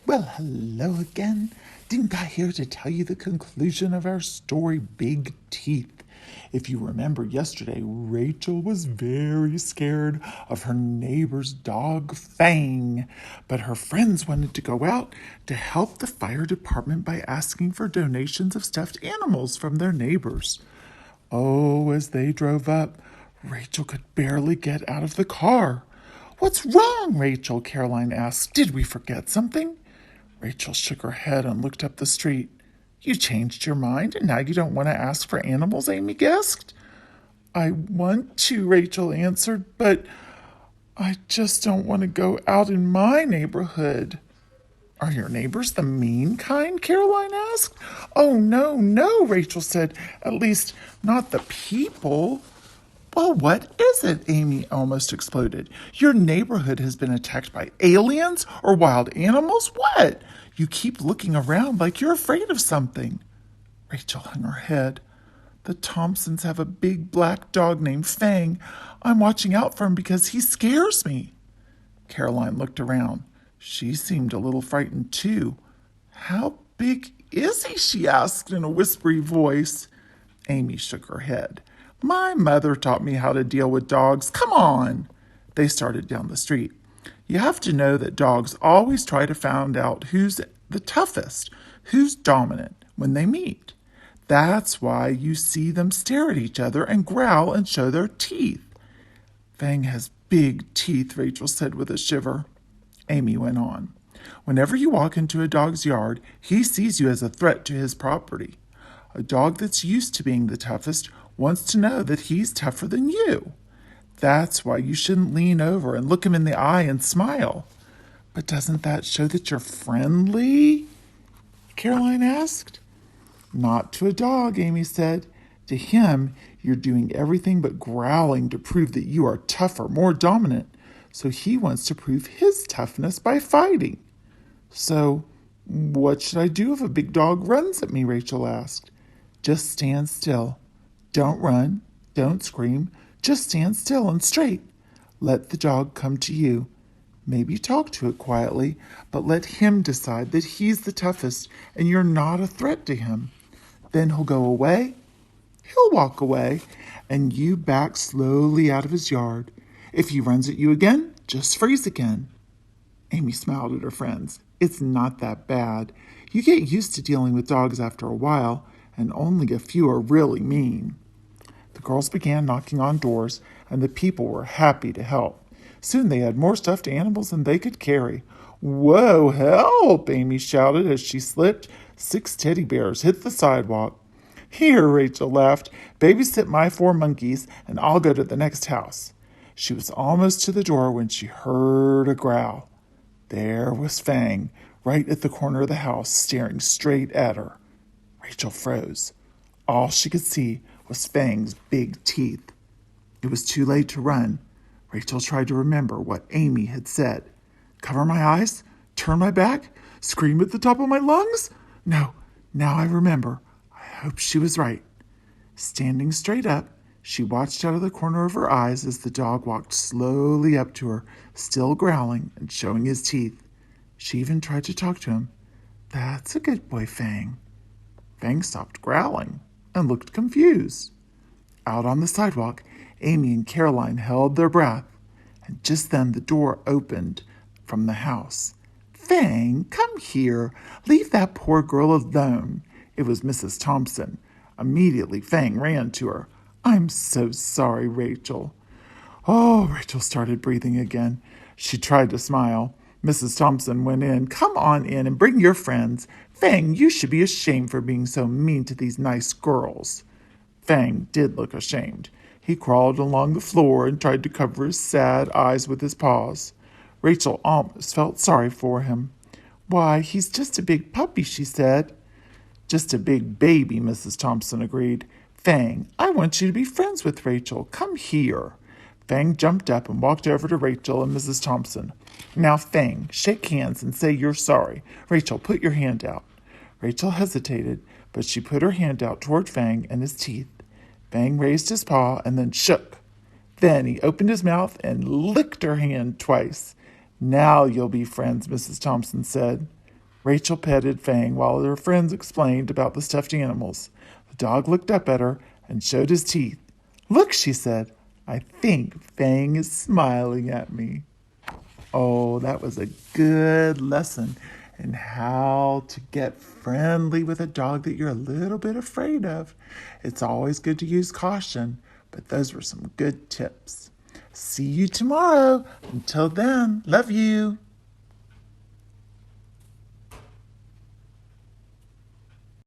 Well, hello again. Dimka here to tell you the conclusion of our story, Big Teeth. If you remember yesterday, Rachel was very scared of her neighbor's dog, Fang, but her friends wanted to go out to help the fire department by asking for donations of stuffed animals from their neighbors. Oh, as they drove up, Rachel could barely get out of the car. What's wrong, Rachel? Caroline asked. Did we forget something? Rachel shook her head and looked up the street. You changed your mind and now you don't want to ask for animals, Amy guessed. I want to, Rachel answered, but I just don't want to go out in my neighborhood. Are your neighbors the mean kind? Caroline asked. Oh, no, Rachel said. At least not the people. Well, what is it? Amy almost exploded. Your neighborhood has been attacked by aliens or wild animals? What? You keep looking around like you're afraid of something. Rachel hung her head. The Thompsons have a big black dog named Fang. I'm watching out for him because he scares me. Caroline looked around. She seemed a little frightened, too. How big is he? She asked in a whispery voice. Amy shook her head. My mother taught me how to deal with dogs. Come on. They started down the street. You have to know that dogs always try to find out who's the toughest, who's dominant when they meet. That's why you see them stare at each other and growl and show their teeth. Fang has big teeth, Rachel said with a shiver. Amy went on. Whenever you walk into a dog's yard, he sees you as a threat to his property. A dog that's used to being the toughest wants to know that he's tougher than you. That's why you shouldn't lean over and look him in the eye and smile. But doesn't that show that you're friendly? Caroline asked. Not to a dog, Amy said. To him, you're doing everything but growling to prove that you are tougher, more dominant. So he wants to prove his toughness by fighting. So, what should I do if a big dog runs at me? Rachel asked. Just stand still. Don't run. Don't scream. Just stand still and straight. Let the dog come to you. Maybe talk to it quietly, but let him decide that he's the toughest and you're not a threat to him. Then he'll go away. He'll walk away, and you back slowly out of his yard. If he runs at you again, just freeze again. Amy smiled at her friends. It's not that bad. You get used to dealing with dogs after a while, and only a few are really mean. The girls began knocking on doors, and the people were happy to help. Soon they had more stuffed animals than they could carry. Whoa, help! Amy shouted as she slipped. 6 teddy bears hit the sidewalk. Here, Rachel laughed. Babysit my 4 monkeys, and I'll go to the next house. She was almost to the door when she heard a growl. There was Fang, right at the corner of the house, staring straight at her. Rachel froze. All she could see was Fang's big teeth. It was too late to run. Rachel tried to remember what Amy had said. Cover my eyes? Turn my back? Scream at the top of my lungs? No, now I remember. I hope she was right. Standing straight up, she watched out of the corner of her eyes as the dog walked slowly up to her, still growling and showing his teeth. She even tried to talk to him. That's a good boy, Fang. Fang stopped growling and looked confused. Out on the sidewalk, Amy and Caroline held their breath, and just then the door opened from the house. Fang, come here. Leave that poor girl alone. It was Mrs. Thompson. Immediately, Fang ran to her. I'm so sorry, Rachel. Oh, Rachel started breathing again. She tried to smile. Mrs. Thompson went in. Come on in and bring your friends. Fang, you should be ashamed for being so mean to these nice girls. Fang did look ashamed. He crawled along the floor and tried to cover his sad eyes with his paws. Rachel almost felt sorry for him. Why, he's just a big puppy, she said. Just a big baby, Mrs. Thompson agreed. Fang, I want you to be friends with Rachel. Come here. Fang jumped up and walked over to Rachel and Mrs. Thompson. Now, Fang, shake hands and say you're sorry. Rachel, put your hand out. Rachel hesitated, but she put her hand out toward Fang and his teeth. Fang raised his paw and then shook. Then he opened his mouth and licked her hand twice. Now you'll be friends, Mrs. Thompson said. Rachel petted Fang while her friends explained about the stuffed animals. The dog looked up at her and showed his teeth. "Look," she said, "I think Fang is smiling at me." Oh, that was a good lesson in how to get friendly with a dog that you're a little bit afraid of. It's always good to use caution, but those were some good tips. See you tomorrow. Until then, love you.